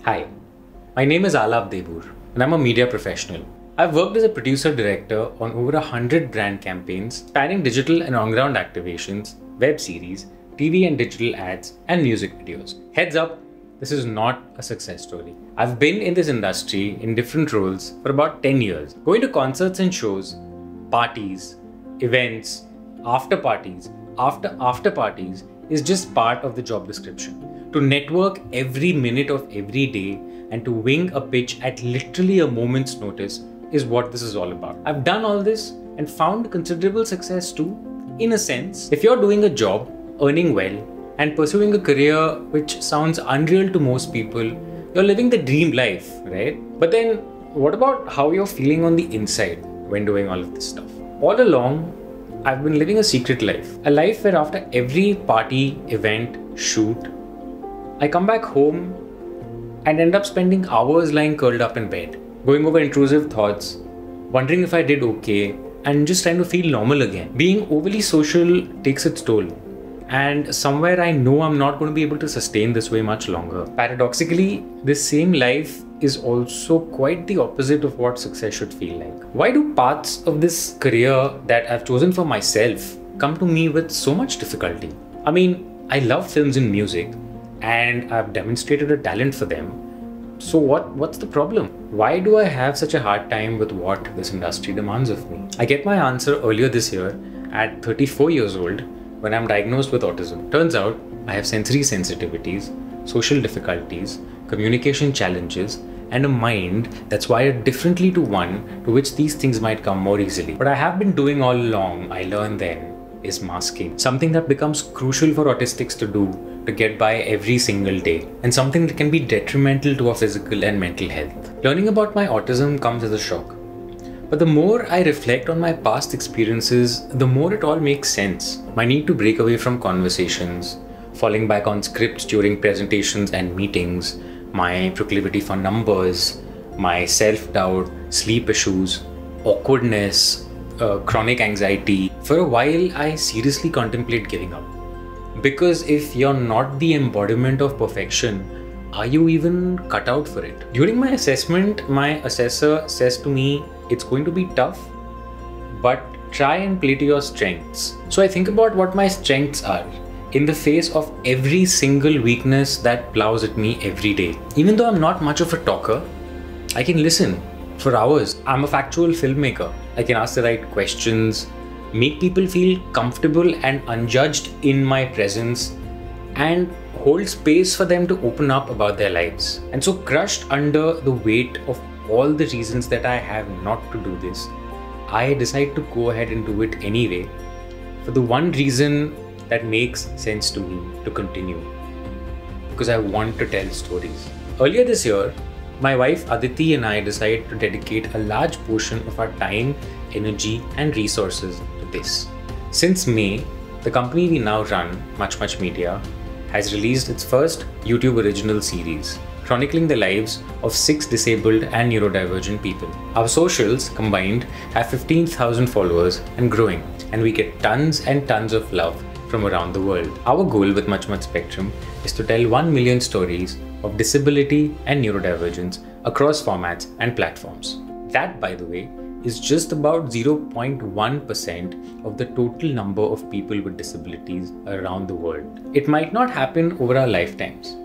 Hi, my name is Aalap Deboor and I'm a media professional. I've worked as a producer-director on over 100 brand campaigns spanning digital and on-ground activations, web series, TV and digital ads, and music videos. Heads up, this is not a success story. I've been in this industry in different roles for about 10 years, going to concerts and shows, parties, events, after parties is just part of the job description. To network every minute of every day and to wing a pitch at literally a moment's notice is what this is all about. I've done all this and found considerable success too, in a sense. If you're doing a job, earning well, and pursuing a career which sounds unreal to most people, you're living the dream life, right? But then what about how you're feeling on the inside when doing all of this stuff? All along, I've been living a secret life. A life where after every party, event, shoot, I come back home and end up spending hours lying curled up in bed, going over intrusive thoughts, wondering if I did okay, and just trying to feel normal again. Being overly social takes its toll. And somewhere I know I'm not going to be able to sustain this way much longer. Paradoxically, this same life is also quite the opposite of what success should feel like. Why do parts of this career that I've chosen for myself come to me with so much difficulty? I mean, I love films and music, and I've demonstrated a talent for them. So what's the problem? Why do I have such a hard time with what this industry demands of me? I get my answer earlier this year at 34 years old when I'm diagnosed with autism. Turns out I have sensory sensitivities, social difficulties, communication challenges, and a mind that's wired differently to one to which these things might come more easily. What I have been doing all along, I learned then, is masking. Something that becomes crucial for autistics to do to get by every single day, and something that can be detrimental to our physical and mental health. Learning about my autism comes as a shock. But the more I reflect on my past experiences, the more it all makes sense. My need to break away from conversations, falling back on scripts during presentations and meetings, my proclivity for numbers, my self-doubt, sleep issues, awkwardness, chronic anxiety. For a while, I seriously contemplate giving up. Because if you're not the embodiment of perfection, are you even cut out for it? During my assessment, my assessor says to me, it's going to be tough, but try and play to your strengths. So I think about what my strengths are in the face of every single weakness that plows at me every day. Even though I'm not much of a talker, I can listen for hours. I'm a factual filmmaker. I can ask the right questions, make people feel comfortable and unjudged in my presence, and hold space for them to open up about their lives. And so, crushed under the weight of all the reasons that I have not to do this, I decide to go ahead and do it anyway, for the one reason that makes sense to me to continue. Because I want to tell stories. Earlier this year, my wife Aditi and I decided to dedicate a large portion of our time, energy, and resources to this. Since May, the company we now run, Much Media, has released its first YouTube original series, chronicling the lives of 6 disabled and neurodivergent people. Our socials combined have 15,000 followers and growing, and we get tons and tons of love from around the world. Our goal with Much Spectrum is to tell 1 million stories of disability and neurodivergence across formats and platforms. That, by the way, is just about 0.1% of the total number of people with disabilities around the world. It might not happen over our lifetimes,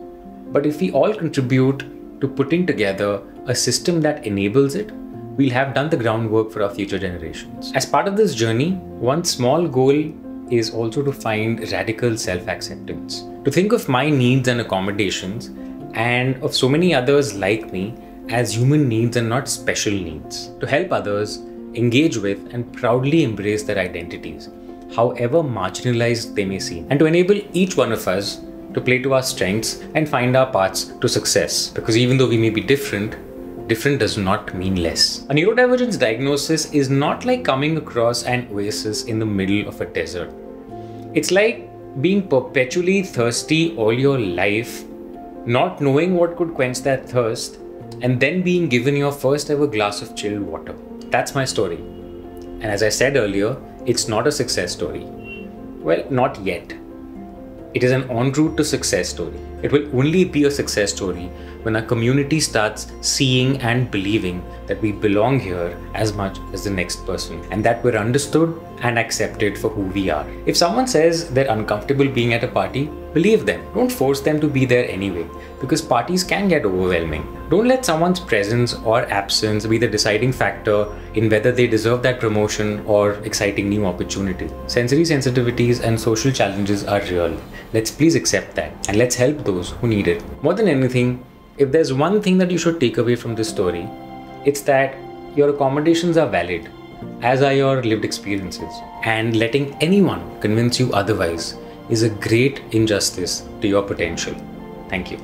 but if we all contribute to putting together a system that enables it, we'll have done the groundwork for our future generations. As part of this journey, one small goal is also to find radical self-acceptance. To think of my needs and accommodations, and of so many others like me, as human needs and not special needs. To help others engage with and proudly embrace their identities, however marginalized they may seem. And to enable each one of us to play to our strengths and find our paths to success. Because even though we may be different, different does not mean less. A neurodivergence diagnosis is not like coming across an oasis in the middle of a desert. It's like being perpetually thirsty all your life, not knowing what could quench that thirst, and then being given your first ever glass of chilled water. That's my story. And as I said earlier, it's not a success story. Well, not yet. It is an en route to success story. It will only be a success story when our community starts seeing and believing that we belong here as much as the next person, and that we're understood and accepted for who we are. If someone says they're uncomfortable being at a party, believe them. Don't force them to be there anyway, because parties can get overwhelming. Don't let someone's presence or absence be the deciding factor in whether they deserve that promotion or exciting new opportunity. Sensory sensitivities and social challenges are real. Let's please accept that, and let's help those who need it. More than anything, if there's one thing that you should take away from this story, it's that your accommodations are valid, as are your lived experiences. And letting anyone convince you otherwise is a great injustice to your potential. Thank you.